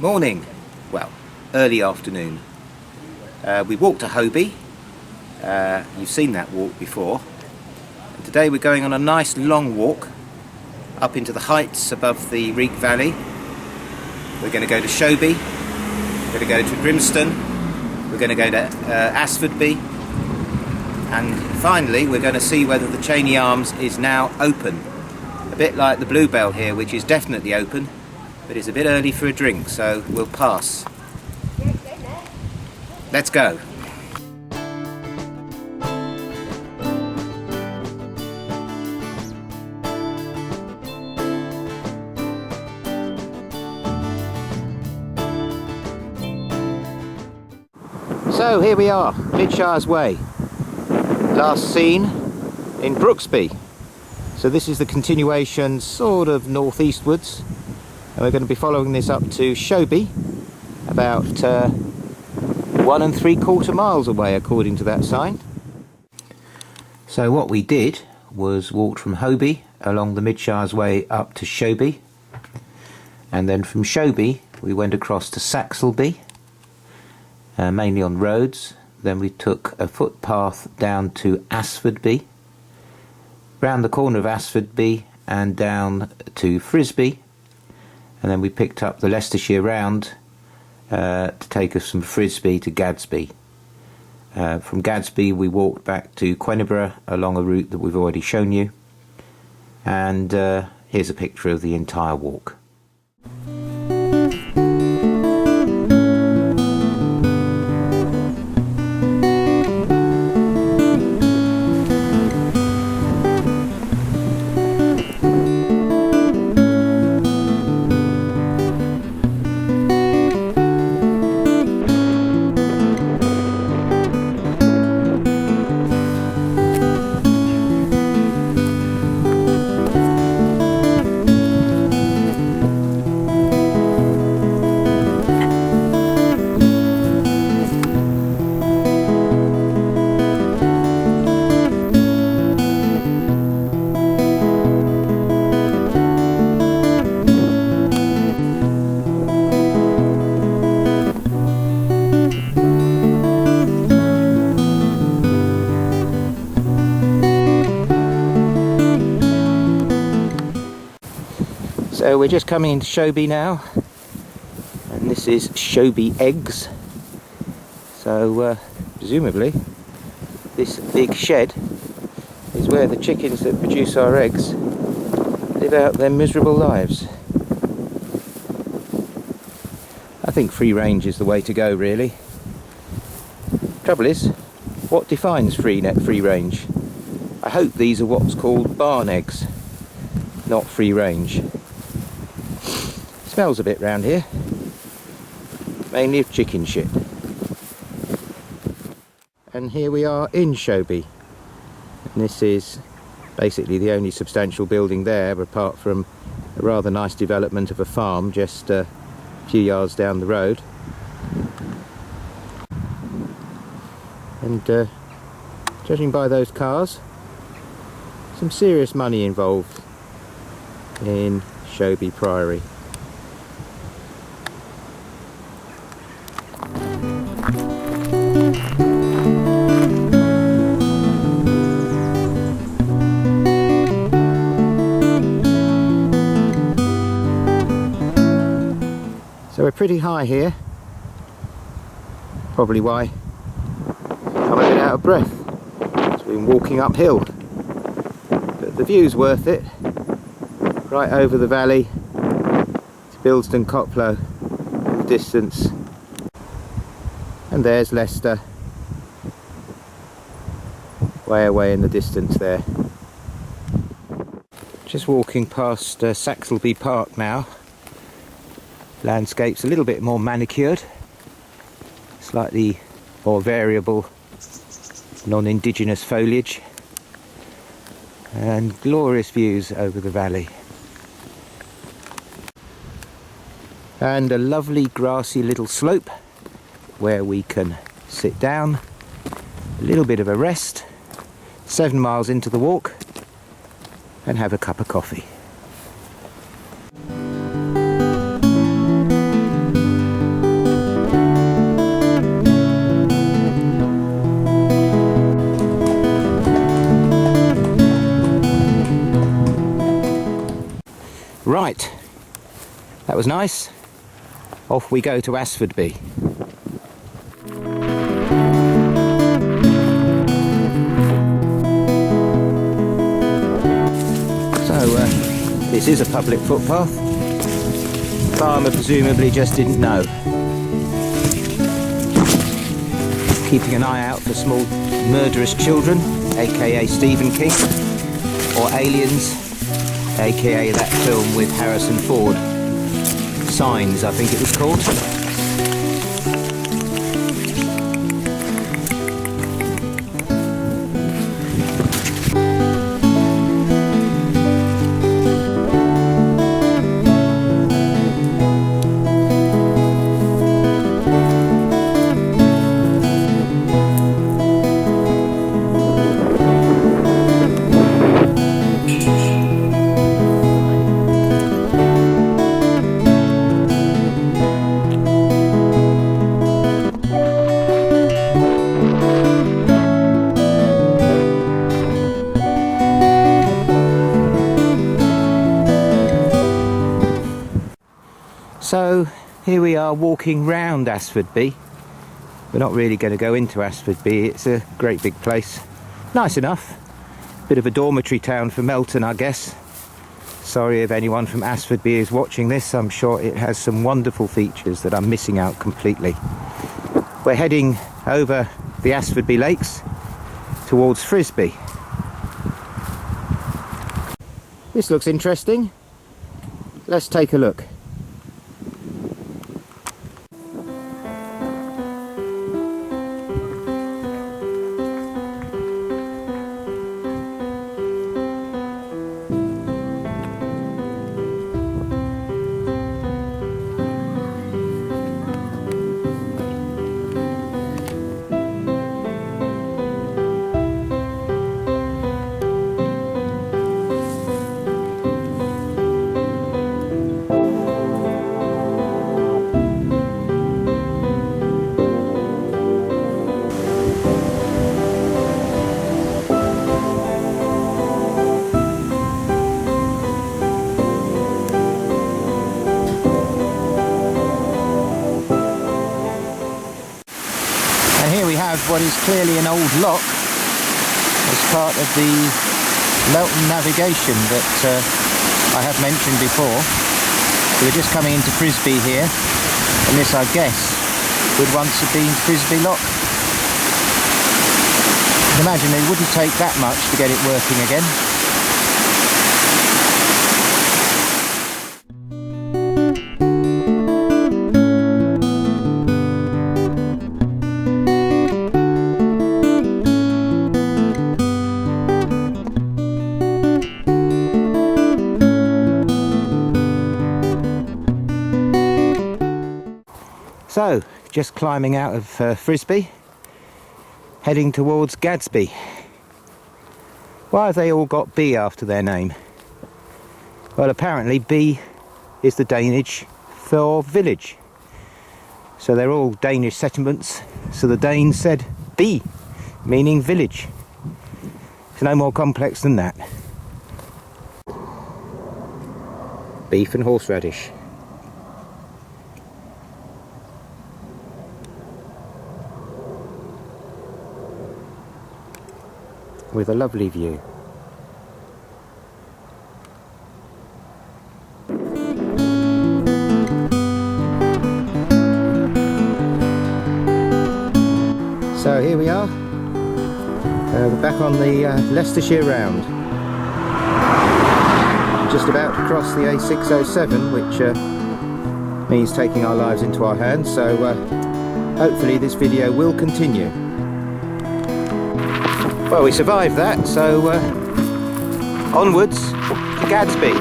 Morning, well, early afternoon. We walked to Hoby. You've seen that walk before. And today we're going on a nice long walk up into the heights above the Reek Valley. We're going to go to Shoby, we're going to go to Grimston, we're going to go to Asfordby, and finally we're going to see whether the Cheney Arms is now open. A bit like the Bluebell here, which is definitely open, but it's a bit early for a drink, so we'll pass. Let's go. So here we are, Midshires Way. Last seen in Brooksby. So this is the continuation sort of northeastwards. And we're going to be following this up to Shoby, about 1 3/4 miles away according to that sign. So what we did was walked from Hoby along the Midshires Way up to Shoby, and then from Shoby we went across to Saxelby, mainly on roads. Then we took a footpath down to Asfordby, round the corner of Asfordby and down to Frisby. And then we picked up the Leicestershire round to take us from Frisby to Gaddesby. From Gaddesby we walked back to Queniborough along a route that we've already shown you. And here's a picture of the entire walk. So we're just coming into Shoby now, and this is Shoby Eggs. So presumably this big shed is where the chickens that produce our eggs live out their miserable lives. I think free range is the way to go, really. Trouble is, what defines free range? I hope these are what's called barn eggs, not free range. Smells a bit round here, mainly of chicken shit. And here we are in Shoby, and this is basically the only substantial building there, apart from a rather nice development of a farm just a few yards down the road. And judging by those cars, some serious money involved in Shoby Priory. So we're pretty high here, probably why I'm a bit out of breath. It's been walking uphill, but the view's worth it. Right over the valley to Bilston Coplow in the distance, and there's Leicester way away in the distance there. Just walking past Saxelby Park now. Landscape's a little bit more manicured, slightly more variable non-indigenous foliage, and glorious views over the valley. And a lovely grassy little slope where we can sit down, a little bit of a rest, 7 miles into the walk, and have a cup of coffee. Right, that was nice. Off we go to Asfordby. So, this is a public footpath. Farmer presumably just didn't know. Keeping an eye out for small murderous children, aka Stephen King, or aliens, aka that film with Harrison Ford. Signs, I think it was called. So here we are walking round Asfordby. We're not really going to go into Asfordby, it's a great big place. Nice enough. Bit of a dormitory town for Melton, I guess. Sorry if anyone from Asfordby is watching this, I'm sure it has some wonderful features that I'm missing out completely. We're heading over the Asfordby Lakes towards Frisbee. This looks interesting. Let's take a look. What is clearly an old lock as part of the Melton navigation that I have mentioned before. So we're just coming into Frisbee here, and this, I guess, would once have been Frisbee Lock. You can imagine it wouldn't take that much to get it working again. So, just climbing out of Frisbee, heading towards Gaddesby. Why have they all got B after their name? Well, apparently B is the Danish for village. So they're all Danish settlements, so the Danes said B, meaning village. It's no more complex than that. Beef and horseradish. With a lovely view. So here we are, we're back on the Leicestershire Round. Just about to cross the A607, which means taking our lives into our hands, so hopefully this video will continue. Well, we survived that, so onwards to Gaddesby.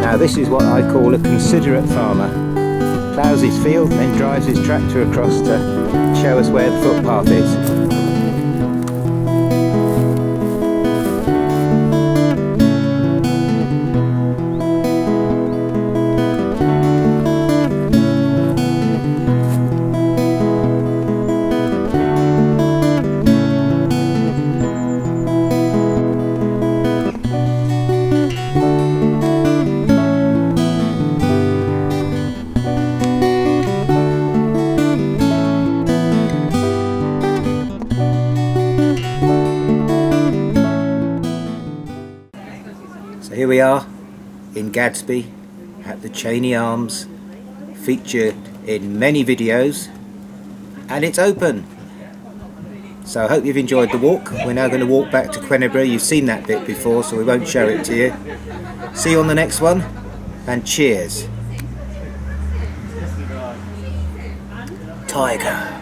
Now this is what I call a considerate farmer. Ploughs his field and then drives his tractor across to show us where the footpath is. are in Gaddesby at the Cheney Arms, featured in many videos, and it's open. So I hope you've enjoyed the walk. We're now going to walk back to Quennebury. You've seen that bit before, so we won't show it to you. See you on the next one, and cheers. Tiger.